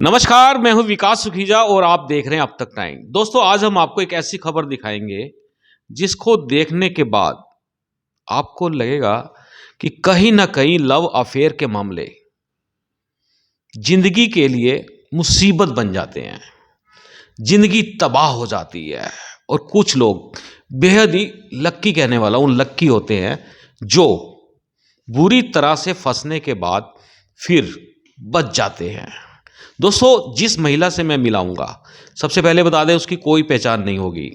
नमस्कार, मैं हूं विकास सुखीजा और आप देख रहे हैं अब तक टाइम। दोस्तों, आज हम आपको एक ऐसी खबर दिखाएंगे जिसको देखने के बाद आपको लगेगा कि कहीं ना कहीं लव अफेयर के मामले जिंदगी के लिए मुसीबत बन जाते हैं, जिंदगी तबाह हो जाती है। और कुछ लोग बेहद ही लक्की, कहने वाला उन लक्की होते हैं जो बुरी तरह से फंसने के बाद फिर बच जाते हैं। दोस्तों, जिस महिला से मैं मिलाऊंगा, सबसे पहले बता दें उसकी कोई पहचान नहीं होगी।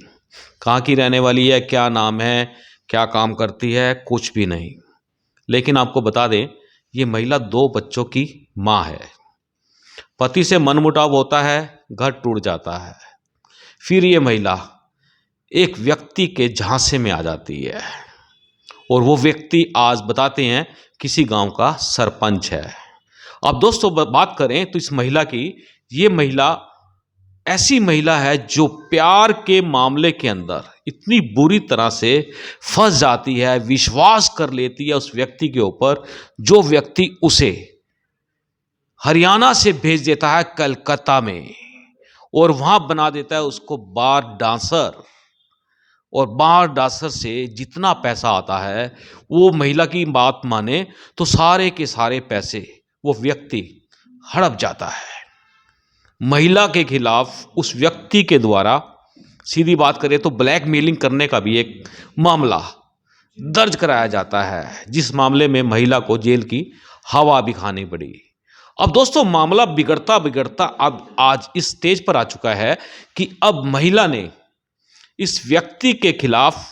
कहाँ की रहने वाली है, क्या नाम है, क्या काम करती है, कुछ भी नहीं। लेकिन आपको बता दें, ये महिला 2 बच्चों की माँ है। पति से मनमुटाव होता है, घर टूट जाता है। फिर ये महिला एक व्यक्ति के झांसे में आ जाती है और वो व्यक्ति आज बताते हैं किसी गांव का सरपंच है। अब दोस्तों बात करें तो इस महिला की, ये महिला ऐसी महिला है जो प्यार के मामले के अंदर इतनी बुरी तरह से फंस जाती है, विश्वास कर लेती है उस व्यक्ति के ऊपर, जो व्यक्ति उसे हरियाणा से भेज देता है कलकत्ता में और वहां बना देता है उसको बार डांसर। और बार डांसर से जितना पैसा आता है, वो महिला की बात माने तो सारे के सारे पैसे वो व्यक्ति हड़प जाता है। महिला के खिलाफ उस व्यक्ति के द्वारा, सीधी बात करें तो ब्लैकमेलिंग करने का भी एक मामला दर्ज कराया जाता है, जिस मामले में महिला को जेल की हवा भी खानी पड़ी। अब दोस्तों, मामला बिगड़ता बिगड़ता अब आज इस स्टेज पर आ चुका है कि अब महिला ने इस व्यक्ति के खिलाफ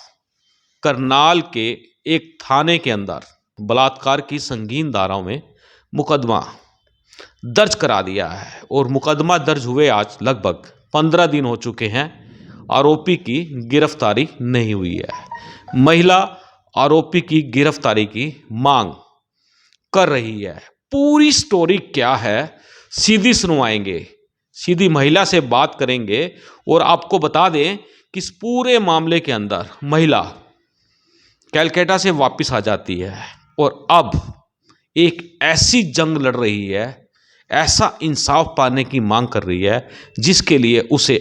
करनाल के एक थाने के अंदर बलात्कार की संगीन धाराओं में मुकदमा दर्ज करा दिया है। और मुकदमा दर्ज हुए आज लगभग 15 दिन हो चुके हैं। आरोपी की गिरफ्तारी नहीं हुई है। महिला आरोपी की गिरफ्तारी की मांग कर रही है। पूरी स्टोरी क्या है, सीधी सुनवाएंगे, सीधी महिला से बात करेंगे और आपको बता दें कि इस पूरे मामले के अंदर महिला कलकत्ता से वापस आ जाती है और अब एक ऐसी जंग लड़ रही है, ऐसा इंसाफ पाने की मांग कर रही है जिसके लिए उसे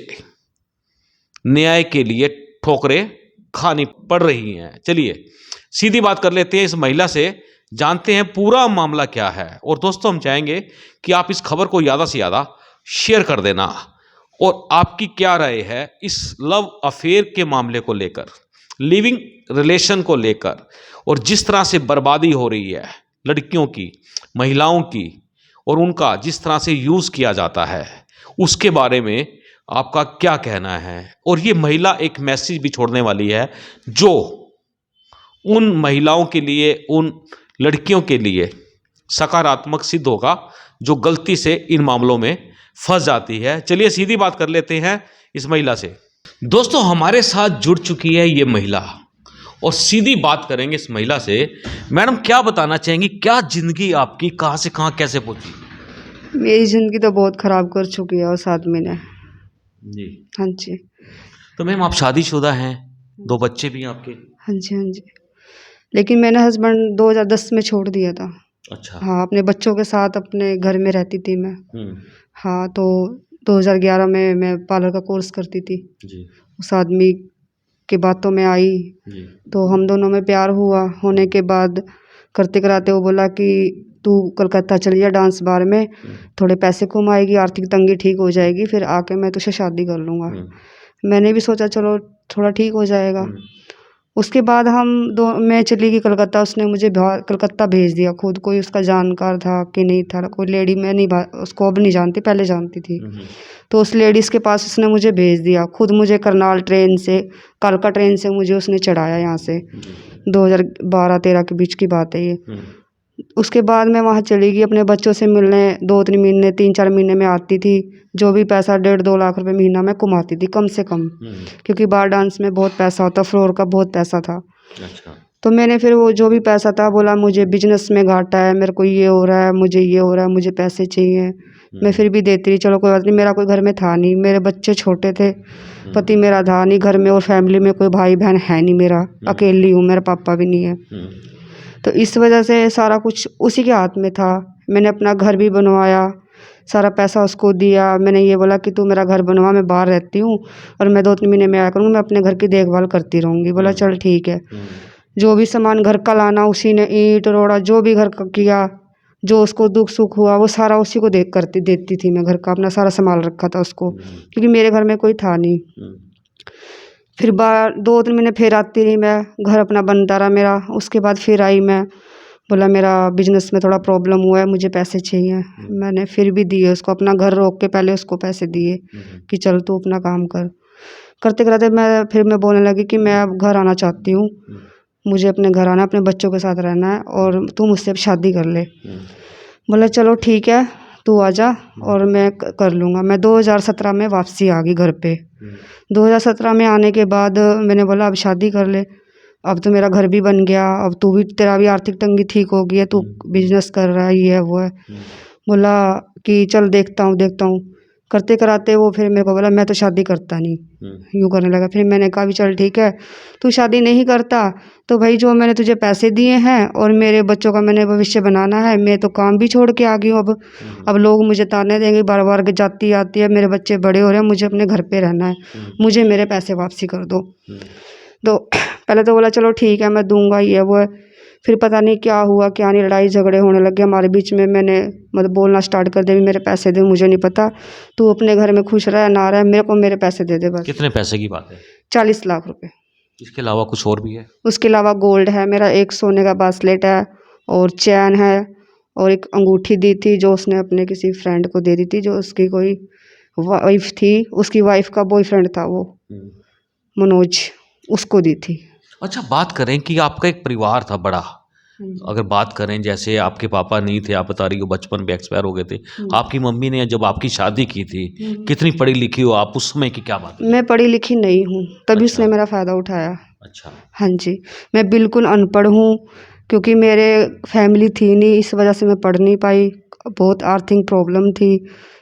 न्याय के लिए ठोकरें खानी पड़ रही हैं। चलिए सीधी बात कर लेते हैं इस महिला से, जानते हैं पूरा मामला क्या है। और दोस्तों, हम चाहेंगे कि आप इस खबर को ज़्यादा से ज़्यादा शेयर कर देना और आपकी क्या राय है इस लव अफेयर के मामले को लेकर, लिविंग रिलेशन को लेकर, और जिस तरह से बर्बादी हो रही है लड़कियों की, महिलाओं की, और उनका जिस तरह से यूज़ किया जाता है, उसके बारे में आपका क्या कहना है। और ये महिला एक मैसेज भी छोड़ने वाली है जो उन महिलाओं के लिए, उन लड़कियों के लिए सकारात्मक सिद्ध होगा जो गलती से इन मामलों में फंस जाती है। चलिए सीधी बात कर लेते हैं इस महिला से। दोस्तों, हमारे साथ जुड़ चुकी है ये महिला और सीधी बात करेंगे इस महिला से। मैडम, क्या बताना चाहेंगी, क्या जिंदगी आपकी कहाँ से कहाँ कैसे पहुंची? मेरी ज़िंदगी तो बहुत ख़राब कर चुकी है और 7 महीने। जी। हाँ जी। तो मैम, आप शादीशुदा हैं, 2 बच्चे भी हैं आपके? हाँ जी, हाँ जी। लेकिन मैंने हस्बैंड 2010 में छोड़ दिया था। अच्छा। हाँ, अपने बच्चों के साथ अपने घर में रहती थी मैं। हम्म। हाँ, तो 2011 में मैं पार्लर का कोर्स करती थी। जी। उस आदमी के बातों में आई जी। तो हम दोनों में प्यार हुआ। होने के बाद करते कराते वो बोला कि तू कलकत्ता चली जा डांस बार में, थोड़े पैसे कमाएगी, आर्थिक तंगी ठीक हो जाएगी, फिर आके मैं तुझसे शादी कर लूँगा। मैंने भी सोचा चलो थोड़ा ठीक हो जाएगा। उसके बाद मैं चली गई कलकत्ता, उसने मुझे कलकत्ता भेज दिया खुद। कोई उसका जानकार था कि नहीं था, कोई लेडी, मैं नहीं उसको अब नहीं जानती, पहले जानती थी। तो उस लेडीज़ के पास उसने मुझे भेज दिया खुद। मुझे करनाल ट्रेन से, कालका ट्रेन से मुझे उसने चढ़ाया यहाँ से। 2012-13 के बीच की बात है ये। उसके बाद मैं वहाँ चली गई अपने बच्चों से मिलने। 2-3 महीने, 3-4 महीने में आती थी। जो भी पैसा 1.5-2 लाख रुपए महीना में कमाती थी, कम से कम, क्योंकि बार डांस में बहुत पैसा होता, फ्लोर का बहुत पैसा था। अच्छा। तो मैंने फिर वो जो भी पैसा था बोला मुझे बिजनेस में घाटा है, मेरे को ये हो रहा है, मुझे ये हो रहा है, मुझे पैसे चाहिए। मैं फिर भी देती रही, चलो कोई बात नहीं। मेरा कोई घर में था नहीं, मेरे बच्चे छोटे थे, पति मेरा था नहीं घर में, और फैमिली में कोई भाई बहन है नहीं मेरा, अकेली हूँ, मेरा पापा भी नहीं है। तो इस वजह से सारा कुछ उसी के हाथ में था। मैंने अपना घर भी बनवाया, सारा पैसा उसको दिया। मैंने ये बोला कि तू मेरा घर बनवा, मैं बाहर रहती हूँ और मैं 2-3 महीने में आया करूँगी, मैं अपने घर की देखभाल करती रहूँगी। बोला चल ठीक है। जो भी सामान घर का लाना उसी ने, ईंट रोड़ा जो भी घर का किया, जो उसको दुख सुख हुआ वो सारा उसी को देती थी मैं। घर का अपना सारा संभाल रखा था उसको, क्योंकि मेरे घर में कोई था नहीं। फिर 2-3 महीने फिर आती रही मैं, घर अपना बनता रहा मेरा। उसके बाद फिर आई मैं, बोला मेरा बिजनेस में थोड़ा प्रॉब्लम हुआ है, मुझे पैसे चाहिए। मैंने फिर भी दिए उसको, अपना घर रोक के पहले उसको पैसे दिए कि चल तू अपना काम कर। करते करते मैं बोलने लगी कि मैं अब घर आना चाहती हूँ, मुझे अपने घर आना, अपने बच्चों के साथ रहना है और तू मुझसे अब शादी कर ले। बोला चलो ठीक है, तू आ जा और मैं कर लूँगा। मैं 2017 में वापसी आ गई घर पे। 2017 में आने के बाद मैंने बोला अब शादी कर ले, अब तो मेरा घर भी बन गया, अब तू भी, तेरा भी आर्थिक तंगी ठीक हो गई है, तू बिजनेस कर रहा है, ये है वो है। बोला कि चल देखता हूँ। करते कराते वो फिर मेरे को बोला मैं तो शादी करता नहीं, यूँ करने लगा। फिर मैंने कहा भी चल ठीक है, तू शादी नहीं करता तो भाई जो मैंने तुझे पैसे दिए हैं और मेरे बच्चों का मैंने भविष्य बनाना है, मैं तो काम भी छोड़ के आ गई हूँ। अब लोग मुझे ताने देंगे बार बार के जाती आती है, मेरे बच्चे बड़े हो रहे हैं, मुझे अपने घर पे रहना है, मुझे मेरे पैसे वापसी कर दो। तो पहले तो बोला चलो ठीक है मैं दूंगा, ये वो है। फिर पता नहीं क्या हुआ क्या नहीं, लड़ाई झगड़े होने लगे हमारे बीच में। मैंने मतलब बोलना स्टार्ट कर दिया, मेरे पैसे दे, मुझे नहीं पता, तू अपने घर में खुश रह ना रह, मेरे को मेरे पैसे दे दे बस। कितने पैसे की बात है? 40 लाख रुपए। इसके अलावा कुछ और भी है? उसके अलावा गोल्ड है मेरा, एक सोने का ब्रेसलेट है और चैन है और एक अंगूठी दी थी जो उसने अपने किसी फ्रेंड को दे दी थी, जो उसकी कोई वाइफ थी, उसकी वाइफ का बॉयफ्रेंड था वो मनोज, उसको दी थी। अच्छा, बात करें कि आपका एक परिवार था बड़ा, अगर बात करें जैसे आपके पापा नहीं थे, आप बता रही हो बचपन में एक्सपायर हो गए थे, आपकी मम्मी ने जब आपकी शादी की थी, कितनी पढ़ी लिखी हो आप, उस समय की क्या बात है? मैं पढ़ी लिखी नहीं हूँ, तभी अच्छा। उसने मेरा फ़ायदा उठाया। अच्छा। हाँ जी, मैं बिल्कुल अनपढ़ हूँ, क्योंकि मेरे फैमिली थी नहीं, इस वजह से मैं पढ़ नहीं पाई। बहुत आर्थिक प्रॉब्लम थी,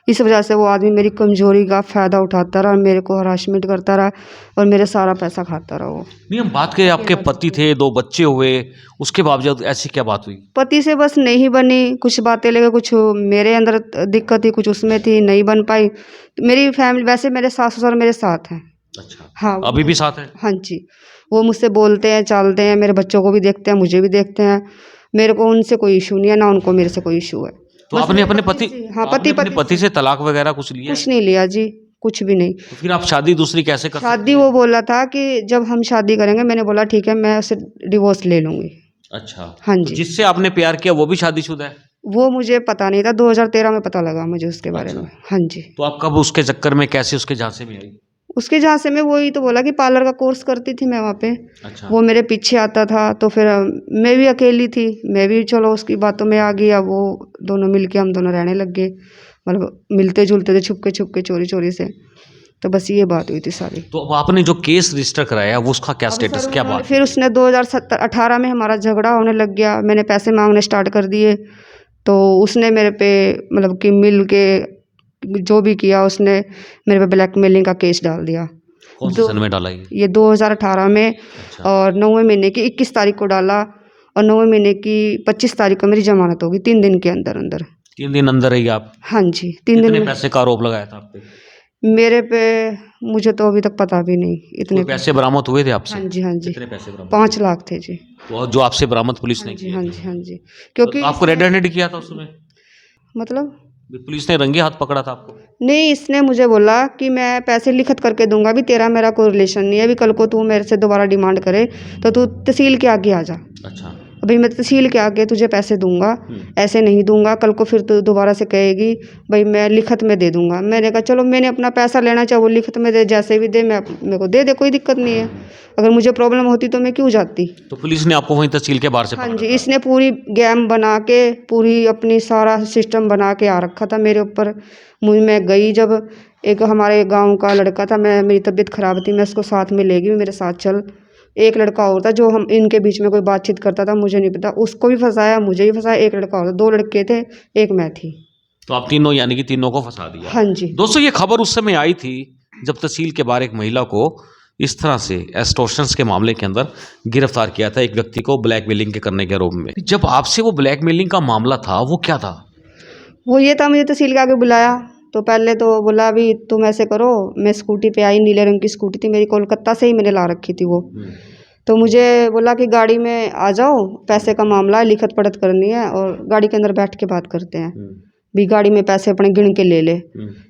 इस वजह से वो आदमी मेरी कमज़ोरी का फ़ायदा उठाता रहा, मेरे को हरासमेंट करता रहा और मेरे सारा पैसा खाता रहा वो। नहीं, हम बात करें आपके पति थे, 2 बच्चे हुए, उसके बावजूद ऐसी क्या बात हुई? पति से बस नहीं बनी, कुछ बातें लेके, कुछ मेरे अंदर दिक्कत थी, कुछ उसमें थी, नहीं बन पाई। मेरी फैमिली, वैसे मेरे सास ससुर मेरे साथ हैं। अच्छा। हाँ, अभी भी साथ है? हाँ जी, वो मुझसे बोलते हैं, चालते हैं, मेरे बच्चों को भी देखते हैं, मुझे भी देखते हैं। मेरे को उनसे कोई इशू नहीं है, ना उनको मेरे से कोई इशू है। तो आपने अपने पति, हाँ, आपने अपने पति से तलाक वगैरह कुछ लिया? कुछ नहीं लिया जी, कुछ भी नहीं। तो फिर आप शादी दूसरी कैसे कर सकते शादी हैं? वो बोला था कि जब हम शादी करेंगे, मैंने बोला ठीक है मैं उससे डिवोर्स ले लूँगी। अच्छा। हाँ तो जी, जिससे आपने प्यार किया वो भी शादीशुदा है? वो मुझे पता नहीं था, 2013 में पता लगा मुझे उसके बारे अच्छा। में। हाँ जी, तो आप कब उसके चक्कर में, कैसे उसके झांसे में आई? उसके जहाँ से मैं वही तो बोला कि पार्लर का कोर्स करती थी मैं वहाँ पे। अच्छा। वो मेरे पीछे आता था, तो फिर मैं भी अकेली थी, मैं भी चलो उसकी बातों में आ गई। अब वो दोनों मिलके हम दोनों रहने लग गए, मतलब मिलते जुलते थे छुपके छुपके, चोरी चोरी से। तो बस ये बात हुई थी सारी। तो अब आपने जो केस रजिस्टर कराया वो उसका क्या अब स्टेटस, सर क्या उन्होंने, बात? फिर उसने 2018 में हमारा झगड़ा होने लग गया, मैंने पैसे मांगने स्टार्ट कर दिए। तो उसने मेरे पे मतलब कि मिल के जो भी किया, उसने मेरे पे ब्लैकमेलिंग का केस डाल दिया। कौन से सन में डाला ये? 2018 में, अच्छा। और 9वें महीने की 21 तारीख को डाला और 9वें महीने की 25 तारीख को मेरी जमानत होगी, 3 दिन के अंदर अंदर। 3 दिन अंदर रही आप? हाँ जी, 3 दिन कितने में। पैसे का आरोप लगाया था आप पे? मेरे पे, मुझे तो अभी तक पता भी नहीं इतने कोई पैसे बरामद हुए थे आपसे? हाँ जी, हाँ जी, कितने पैसे बरामद? 5 लाख थे जी। तो जो आपसे बरामद पुलिस ने हाँ जी, किए हाँ थे? जी, हाँ जी, क्योंकि तो आपको रेड हैंडेड किया था उस समय? मतलब पुलिस ने रंगे हाथ पकड़ा था आपको? नहीं, इसने मुझे बोला कि मैं पैसे लिखत करके दूंगा, भी तेरा मेरा कोई रिलेशन नहीं है, अभी कल को तू मेरे से दोबारा डिमांड करे तो तू तहसील के आगे आ जा। अच्छा। अभी मैं तहसील के आगे तुझे पैसे दूंगा, ऐसे नहीं दूंगा, कल को फिर तू दोबारा से कहेगी भाई मैं लिखत में दे दूंगा। मैंने कहा चलो, मैंने अपना पैसा लेना, चाहे वो लिखत में दे, जैसे भी दे, मैं मेरे को दे दे, कोई दिक्कत नहीं है। अगर मुझे प्रॉब्लम होती तो मैं क्यों जाती। तो पुलिस ने आपको वहीं तहसील के बाहर से हाँ पकड़ा जी, था? इसने पूरी गेम बना के, पूरी अपनी सारा सिस्टम बना के आ रखा था मेरे ऊपर। मैं गई जब, एक हमारे गांव का लड़का था, मेरी तबीयत ख़राब थी, मैं उसको साथ में ले गई, मेरे साथ चल। एक लड़का और था जो हम इनके बीच में कोई बातचीत करता था, मुझे नहीं पता, उसको भी फंसाया, मुझे भी फंसाया, एक लड़का और था, 2 लड़के थे, एक मैं थी। तो आप तीनों, यानी कि तीनों को फंसा दिया? हाँ जी। दोस्तों, ये खबर उस समय आई थी जब तहसील के बाहर एक महिला को इस तरह से एक्सटॉर्शंस के मामले के अंदर गिरफ्तार किया था, एक व्यक्ति को ब्लैकमेलिंग के करने के आरोप में। जब आपसे वो ब्लैकमेलिंग का मामला था, वो क्या था? वो ये था, मुझे तहसील के आगे बुलाया तो पहले तो बोला अभी तुम ऐसे करो, मैं स्कूटी पे आई, नीले रंग की स्कूटी थी मेरी, कोलकाता से ही मैंने ला रखी थी वो। तो मुझे बोला कि गाड़ी में आ जाओ, पैसे का मामला है, लिखत पढ़त करनी है और गाड़ी के अंदर बैठ के बात करते हैं, भी गाड़ी में पैसे अपने गिन के ले ले।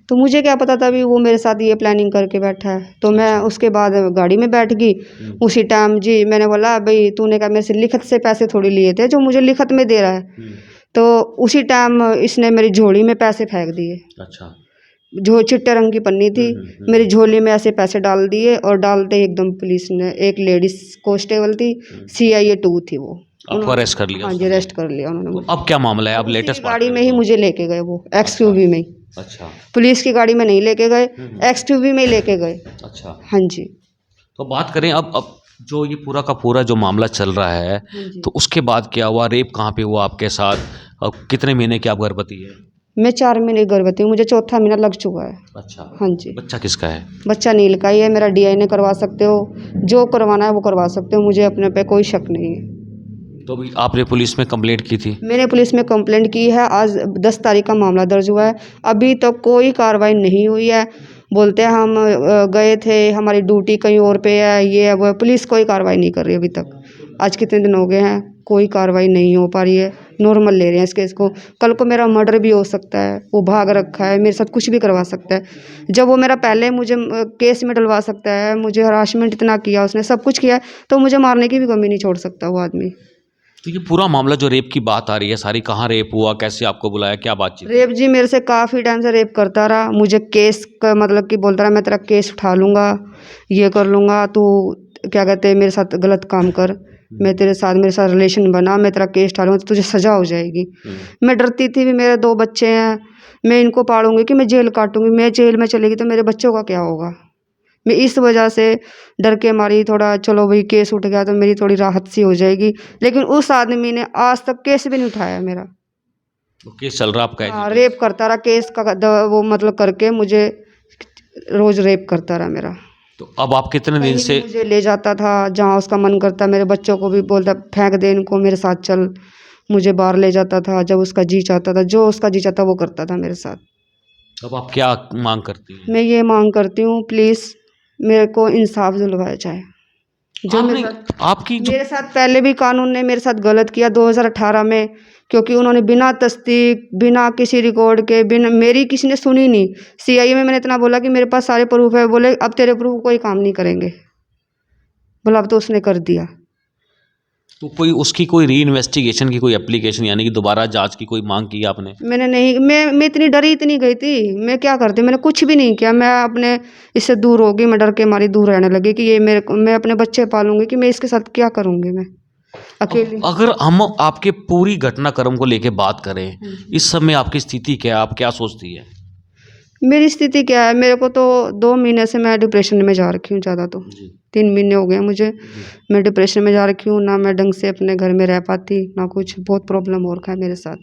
तो मुझे क्या पता था भी वो मेरे साथ ये प्लानिंग करके बैठा है। तो मैं उसके बाद गाड़ी में बैठ गई। उसी टाइम जी मैंने बोला भाई तूने कहा मेरे से लिखत से पैसे थोड़ी लिए थे जो मुझे लिखत में दे रहा है। तो उसी टाइम इसने मेरी झोली में पैसे फेंक दिए। अच्छा। जो चिट्टे रंग की पन्नी थी मेरी झोली में ऐसे पैसे डाल दिए और डालते ही एकदम पुलिस ने, एक लेडीज कांस्टेबल थी, CIA 2 थी वो, आपको अरेस्ट कर लिया? हाँ जी अरेस्ट कर लिया उन्होंने तो मुझे। अब क्या मामला है? अब उसी लेटेस्ट गाड़ी में ही मुझे लेके गए वो, XUV में ही। अच्छा। पुलिस की गाड़ी में नहीं लेके गए, XUV में ही लेके गए। अच्छा। हाँ जी। तो बात करें अब जो ये पूरा का पूरा जो मामला चल रहा है, तो उसके बाद क्या हुआ? रेप कहाँ पे हुआ आपके साथ? और कितने महीने की आप गर्भवती है? मैं 4 महीने गर्भवती हूँ, मुझे चौथा महीना लग चुका है। अच्छा। हाँ जी। बच्चा किसका है? बच्चा नील का ही है मेरा। DNA करवा सकते हो, जो करवाना है वो करवा सकते हो, मुझे अपने पे कोई शक नहीं है। तो अभी आपने पुलिस में कंप्लेंट की थी? मैंने पुलिस में कंप्लेंट की है, आज 10 तारीख का मामला दर्ज हुआ है, अभी तक कोई कार्रवाई नहीं हुई है। बोलते हैं हम गए थे, हमारी ड्यूटी कहीं और पे है, ये है वो है, पुलिस कोई कार्रवाई नहीं कर रही अभी तक। आज कितने दिन हो गए हैं, कोई कार्रवाई नहीं हो पा रही है, नॉर्मल ले रहे हैं इस केस को। कल को मेरा मर्डर भी हो सकता है, वो भाग रखा है, मेरे साथ कुछ भी करवा सकता है। जब वो मेरा पहले मुझे केस में डलवा सकता है, मुझे हरासमेंट इतना किया उसने, सब कुछ किया है, तो मुझे मारने की भी कमी नहीं छोड़ सकता वो आदमी। तो ये पूरा मामला जो रेप की बात आ रही है सारी, कहाँ रेप हुआ, कैसे आपको बुलाया, क्या बातचीत? रेप जी मेरे से काफ़ी टाइम से रेप करता रहा, मुझे केस का मतलब कि बोलता रहा मैं तेरा केस उठा लूँगा, ये कर लूँगा, तू क्या कहते हैं मेरे साथ गलत काम कर, मैं तेरे साथ, मेरे साथ रिलेशन बना, मैं तेरा केस उठा लूँगा तो तुझे सज़ा हो जाएगी। मैं डरती थी भी मेरे 2 बच्चे हैं, मैं इनको पालूंगी कि मैं जेल काटूंगी, मैं जेल में चलेगी तो मेरे बच्चों का क्या होगा। मैं इस वजह से डर के मारी थोड़ा, चलो भाई केस उठ गया तो मेरी थोड़ी राहत सी हो जाएगी। लेकिन उस आदमी ने आज तक केस भी नहीं उठाया मेरा। तो केस चल रहा आपका? हाँ, रेप करता रहा, केस का वो मतलब करके मुझे रोज रेप करता रहा मेरा। तो अब आप कितने दिन कहीं से? भी मुझे ले जाता था जहाँ उसका मन करता, मेरे बच्चों को भी बोलता फेंक दे इनको, मेरे साथ चल, मुझे बाहर ले जाता था जब उसका जी चाहता था, जो उसका जी चाहता वो करता था मेरे साथ। अब आप क्या मांग करती हैं? मैं ये मांग करती हूँ प्लीज़ मेरे को इंसाफ दिलवाया जाए। जो आपने आपकी जो मेरे साथ पहले भी कानून ने मेरे साथ गलत किया 2018 में, क्योंकि उन्होंने बिना तस्दीक, बिना किसी रिकॉर्ड के, बिना मेरी किसी ने सुनी नहीं। CI में मैंने इतना बोला कि मेरे पास सारे प्रूफ है, बोले अब तेरे प्रूफ कोई काम नहीं करेंगे। बोला अब तो उसने कर दिया। तो कोई उसकी कोई री इन्वेस्टिगेशन की कोई एप्लीकेशन यानी कि दोबारा जांच की कोई मांग की आपने? मैंने नहीं, मैं इतनी डरी, इतनी गई थी, मैं क्या करती, मैंने कुछ भी नहीं किया। मैं अपने इससे दूर होगी, मैं डर के मारी दूर रहने लगी कि ये मेरे को, मैं अपने बच्चे पालूंगी कि मैं इसके साथ क्या करूंगी मैं अकेली। अगर हम आपके पूरी घटनाक्रम को लेके बात करें, इस समय आपकी स्थिति क्या है, आप क्या सोचती है? मेरी स्थिति क्या है, मेरे को तो 2 महीने से मैं डिप्रेशन में जा रखी हूँ, ज़्यादा तो 3 महीने हो गए मुझे। मैं डिप्रेशन में जा रखी हूँ, ना मैं ढंग से अपने घर में रह पाती, ना कुछ, बहुत प्रॉब्लम हो रखा है मेरे साथ।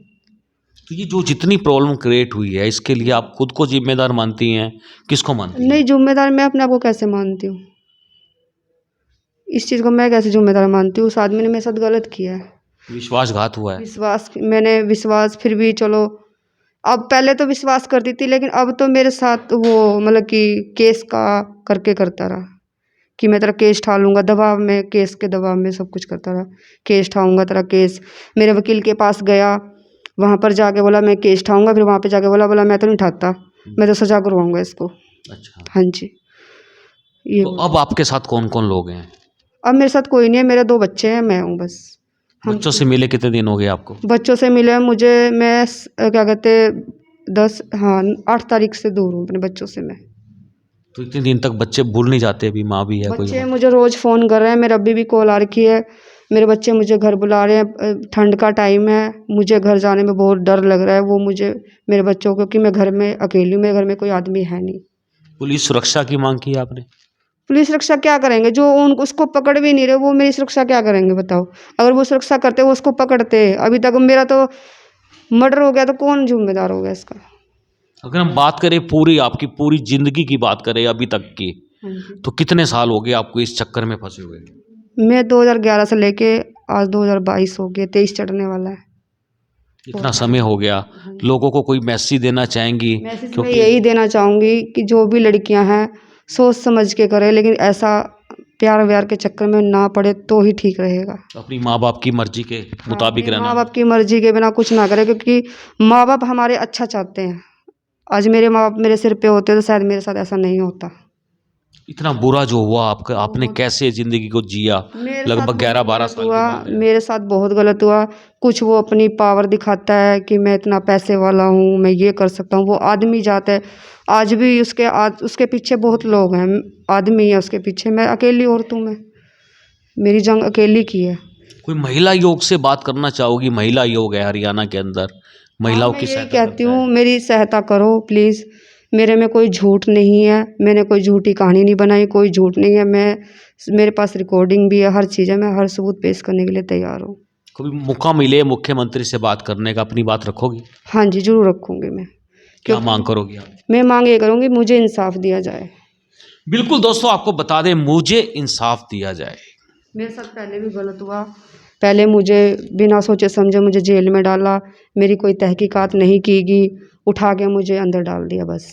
तो ये जो जितनी प्रॉब्लम क्रिएट हुई है इसके लिए आप खुद को जिम्मेदार मानती हैं, किसको मानती हैं? नहीं, जिम्मेदार मैं अपने आप को कैसे मानती हूँ, इस चीज़ को मैं कैसे जिम्मेदार मानती हूँ। उस आदमी ने मेरे साथ गलत किया है, विश्वासघात हुआ है। मैंने विश्वास, फिर भी चलो, अब पहले तो विश्वास करती थी, लेकिन अब तो मेरे साथ वो मतलब कि केस का करके करता रहा कि मैं तेरा केस उठा लूँगा, दबाव में, केस के दबाव में सब कुछ करता रहा, केस उठाऊँगा तेरा केस। मेरे वकील के पास गया, वहाँ पर जाके बोला मैं केस उठाऊँगा, फिर वहाँ पे जाके बोला मैं तो नहीं उठाता, मैं तो सजा करवाऊँगा इसको। अच्छा। हाँ जी, ये तो अब आपके साथ कौन कौन लोग हैं? अब मेरे साथ कोई नहीं है, मेरे 2 बच्चे हैं, मैं हूँ बस। बच्चों से मिले कितने दिन हो गए आपको? बच्चों से मिले मुझे, मैं क्या कहते 8 तारीख से दूर हूँ अपने बच्चों से मैं। तो इतने दिन तक बच्चे भूल नहीं जाते? अभी माँ भी है कोई? बच्चे मुझे रोज़ फ़ोन कर रहे हैं, मेरे अभी भी कॉल आ रखी है, मेरे बच्चे मुझे घर बुला रहे हैं। ठंड का टाइम है, मुझे घर जाने में बहुत डर लग रहा है, वो मुझे, मेरे बच्चों को, क्योंकि मैं घर में अकेली हूँ, मेरे घर में कोई आदमी है नहीं। पुलिस सुरक्षा की मांग की आपने? पुलिस सुरक्षा क्या करेंगे, जो उसको पकड़ भी नहीं रहे, वो मेरी सुरक्षा क्या करेंगे बताओ। अगर वो सुरक्षा करते वो उसको पकड़ते, अभी तक मेरा तो मर्डर हो गया तो कौन जिम्मेदार होगा इसका। अगर हम बात करें पूरी आपकी पूरी जिंदगी की बात करें अभी तक की, तो कितने साल हो गए आपको इस चक्कर में फंसे हुए? मैं 2011 से लेके आज 2022 हो गया, 23 चढ़ने वाला है। इतना समय हो गया, लोगों को कोई मैसेज देना चाहेंगी? मैसेज मैं क्योंकि यही देना चाहूँगी कि जो भी लड़कियां हैं सोच समझ के करें, लेकिन ऐसा प्यार व्यार के चक्कर में ना पड़े तो ही ठीक रहेगा। अपनी माँ बाप की मर्जी के मुताबिक अपने रहना। माँ बाप की मर्जी के बिना कुछ ना करें, क्योंकि माँ बाप हमारे अच्छा चाहते हैं। आज मेरे माँ बाप मेरे सिर पे होते तो शायद मेरे साथ ऐसा नहीं होता। इतना बुरा जो हुआ आपका, आपने कैसे जिंदगी को जिया? मेरे साथ लगभग 11-12 बहुत साल गलत की हुआ, बात है। मेरे साथ बहुत गलत हुआ। कुछ वो अपनी पावर दिखाता है कि मैं इतना पैसे वाला हूँ, मैं ये कर सकता हूँ। वो आदमी जाता है, आज भी उसके पीछे बहुत लोग हैं, आदमी है उसके पीछे। मैं अकेली औरत हूँ, मैं मेरी जंग अकेली की है। कोई महिला योग से बात करना चाहोगी? महिला योग है हरियाणा के अंदर, महिलाओं मैं की यही सहायता कहती करता हूँ, है। मेरी सहायता करो प्लीज़। मेरे में कोई झूठ नहीं है, मैंने कोई झूठी कहानी नहीं बनाई, कोई झूठ नहीं है। मेरे पास रिकॉर्डिंग भी है, हर चीज़ है। मैं हर सबूत पेश करने के लिए तैयार हूँ। कभी मौका मिले मुख्यमंत्री से बात करने का, अपनी बात रखोगी? हाँ जी, ज़रूर रखूँगी मैं। क्या मांग करोगी आप? मैं मांग ये करूँगी, मुझे इंसाफ दिया जाए। बिल्कुल दोस्तों, आपको बता दें, मुझे इंसाफ दिया जाए। मेरे साथ पहले भी गलत हुआ। पहले मुझे बिना सोचे समझे मुझे जेल में डाला, मेरी कोई तहकीकात नहीं की गई, उठा के मुझे अंदर डाल दिया बस।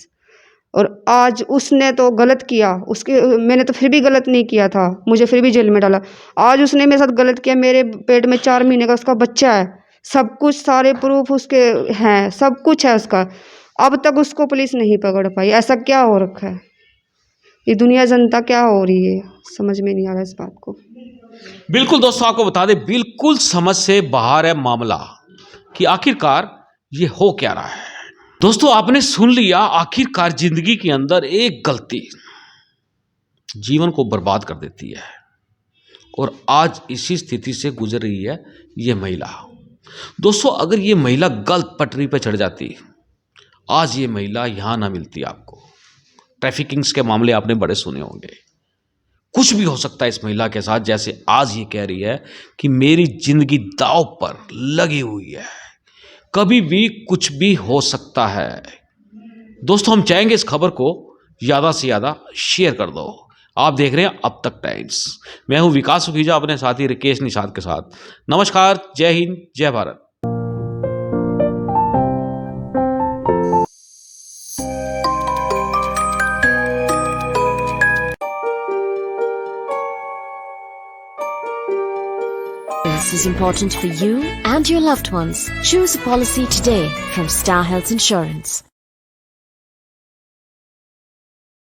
और आज उसने तो गलत किया, उसके मैंने तो फिर भी गलत नहीं किया था, मुझे फिर भी जेल में डाला। आज उसने मेरे साथ गलत किया, मेरे पेट में 4 महीने का उसका बच्चा है, सब कुछ सारे प्रूफ उसके हैं, सब कुछ है उसका। अब तक उसको पुलिस नहीं पकड़ पाई। ऐसा क्या हो रखा है? ये दुनिया जनता क्या हो रही है, समझ में नहीं आ रहा इस बात को। बिल्कुल दोस्तों, आपको बता दें, बिल्कुल समझ से बाहर है मामला कि आखिरकार ये हो क्या रहा है। दोस्तों, आपने सुन लिया, आखिरकार जिंदगी के अंदर एक गलती जीवन को बर्बाद कर देती है, और आज इसी स्थिति से गुजर रही है ये महिला। दोस्तों, अगर ये महिला गलत पटरी पर चढ़ जाती, आज ये महिला यहां ना मिलती आपको। ट्रैफिकिंग्स के मामले आपने बड़े सुने होंगे, कुछ भी हो सकता है इस महिला के साथ। जैसे आज ये कह रही है कि मेरी जिंदगी दांव पर लगी हुई है, कभी भी कुछ भी हो सकता है। दोस्तों, हम चाहेंगे इस खबर को ज़्यादा से ज़्यादा शेयर कर दो। आप देख रहे हैं अब तक टाइम्स। मैं हूं विकास सुखीजा, अपने साथी रिकेश निषाद के साथ। नमस्कार, जय हिंद, जय Bharat. This is important for you and your loved ones. Choose a policy today from Star Health Insurance.